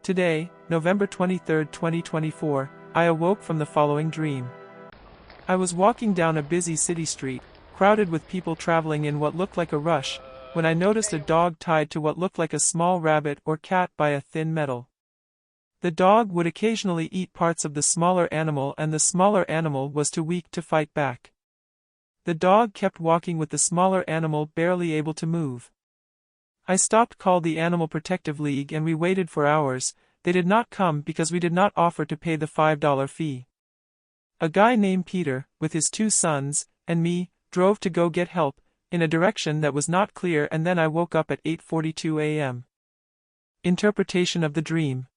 Today, November 23, 2024, I awoke from the following dream. I was walking down a busy city street, crowded with people traveling in what looked like a rush, when I noticed a dog tied to what looked like a small rabbit or cat by a thin metal. The dog would occasionally eat parts of the smaller animal, and the smaller animal was too weak to fight back. The dog kept walking with the smaller animal barely able to move. I stopped, called the Animal Protective League, and we waited for hours. They did not come because we did not offer to pay the $5 fee. A guy named Peter, with his 2 sons, and me, drove to go get help, in a direction that was not clear, and then I woke up at 8:42 a.m. Interpretation of the dream.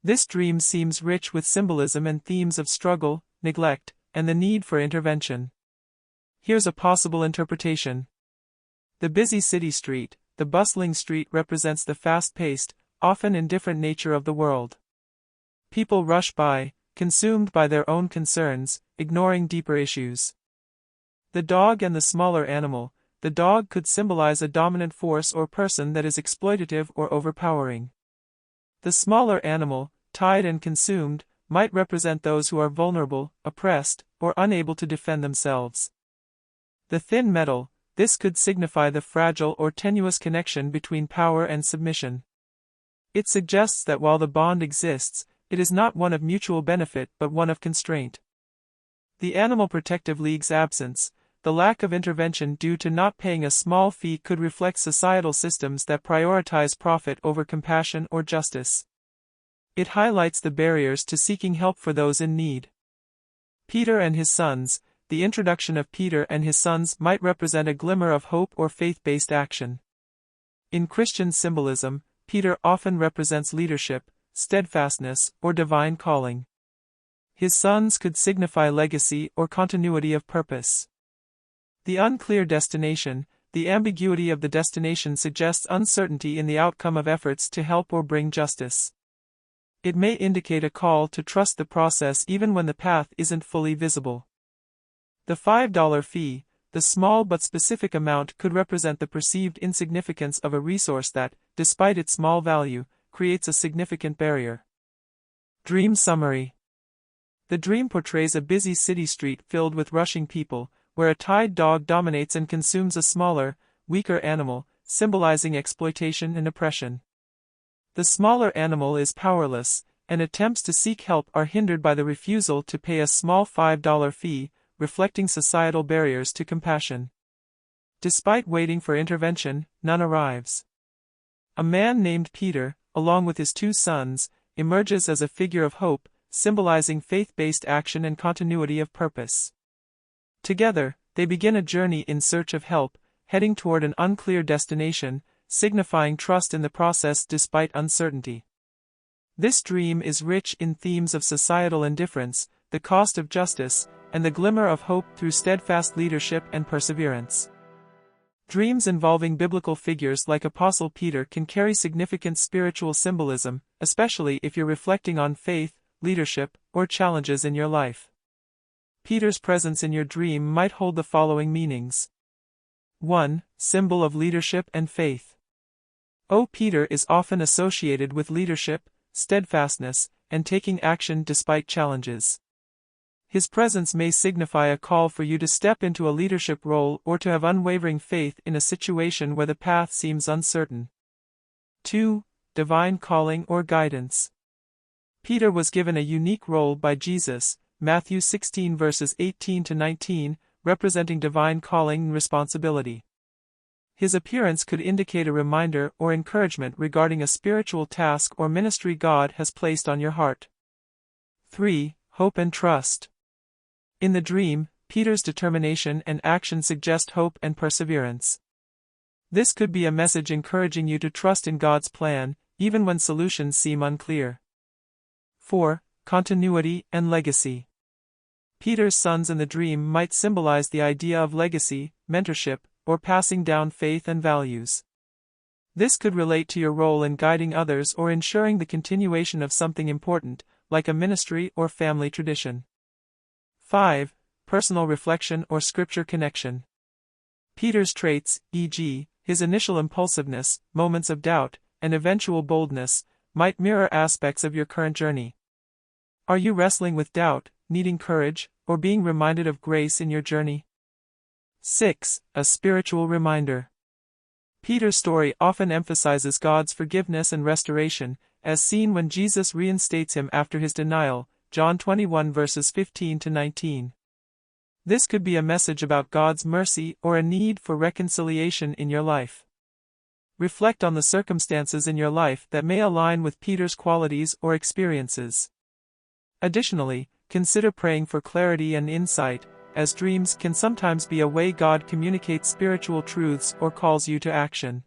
This dream seems rich with symbolism and themes of struggle, neglect, and the need for intervention. Here's a possible interpretation. The busy city street, the bustling street, represents the fast-paced, often indifferent nature of the world. People rush by, consumed by their own concerns, ignoring deeper issues. The dog and the smaller animal. The dog could symbolize a dominant force or person that is exploitative or overpowering. The smaller animal, tied and consumed, might represent those who are vulnerable, oppressed, or unable to defend themselves. The thin metal. This could signify the fragile or tenuous connection between power and submission. It suggests that while the bond exists, it is not one of mutual benefit but one of constraint. The Animal Protective League's absence, the lack of intervention due to not paying a small fee, could reflect societal systems that prioritize profit over compassion or justice. It highlights the barriers to seeking help for those in need. Peter and his sons. The introduction of Peter and his sons might represent a glimmer of hope or faith-based action. In Christian symbolism, Peter often represents leadership, steadfastness, or divine calling. His sons could signify legacy or continuity of purpose. The unclear destination. The ambiguity of the destination suggests uncertainty in the outcome of efforts to help or bring justice. It may indicate a call to trust the process even when the path isn't fully visible. The $5 fee, the small but specific amount, could represent the perceived insignificance of a resource that, despite its small value, creates a significant barrier. Dream summary. The dream portrays a busy city street filled with rushing people, where a tied dog dominates and consumes a smaller, weaker animal, symbolizing exploitation and oppression. The smaller animal is powerless, and attempts to seek help are hindered by the refusal to pay a small $5 fee, reflecting societal barriers to compassion. Despite waiting for intervention, none arrives. A man named Peter, along with his 2 sons, emerges as a figure of hope, symbolizing faith-based action and continuity of purpose. Together, they begin a journey in search of help, heading toward an unclear destination, signifying trust in the process despite uncertainty. This dream is rich in themes of societal indifference, the cost of justice, and the glimmer of hope through steadfast leadership and perseverance. Dreams involving biblical figures like Apostle Peter can carry significant spiritual symbolism, especially if you're reflecting on faith, leadership, or challenges in your life. Peter's presence in your dream might hold the following meanings. 1. Symbol of leadership and faith. Peter is often associated with leadership, steadfastness, and taking action despite challenges. His presence may signify a call for you to step into a leadership role or to have unwavering faith in a situation where the path seems uncertain. 2. Divine calling or guidance. Peter was given a unique role by Jesus, Matthew 16 verses 18 to 19, representing divine calling and responsibility. His appearance could indicate a reminder or encouragement regarding a spiritual task or ministry God has placed on your heart. 3. Hope and trust. In the dream, Peter's determination and action suggest hope and perseverance. This could be a message encouraging you to trust in God's plan, even when solutions seem unclear. 4. Continuity and legacy. Peter's sons in the dream might symbolize the idea of legacy, mentorship, or passing down faith and values. This could relate to your role in guiding others or ensuring the continuation of something important, like a ministry or family tradition. 5. Personal reflection or scripture connection. Peter's traits, e.g., his initial impulsiveness, moments of doubt, and eventual boldness, might mirror aspects of your current journey. Are you wrestling with doubt, needing courage, or being reminded of grace in your journey? 6. A spiritual reminder. Peter's story often emphasizes God's forgiveness and restoration, as seen when Jesus reinstates him after his denial, John 21 verses 15 to 19. This could be a message about God's mercy or a need for reconciliation in your life. Reflect on the circumstances in your life that may align with Peter's qualities or experiences. Additionally, consider praying for clarity and insight, as dreams can sometimes be a way God communicates spiritual truths or calls you to action.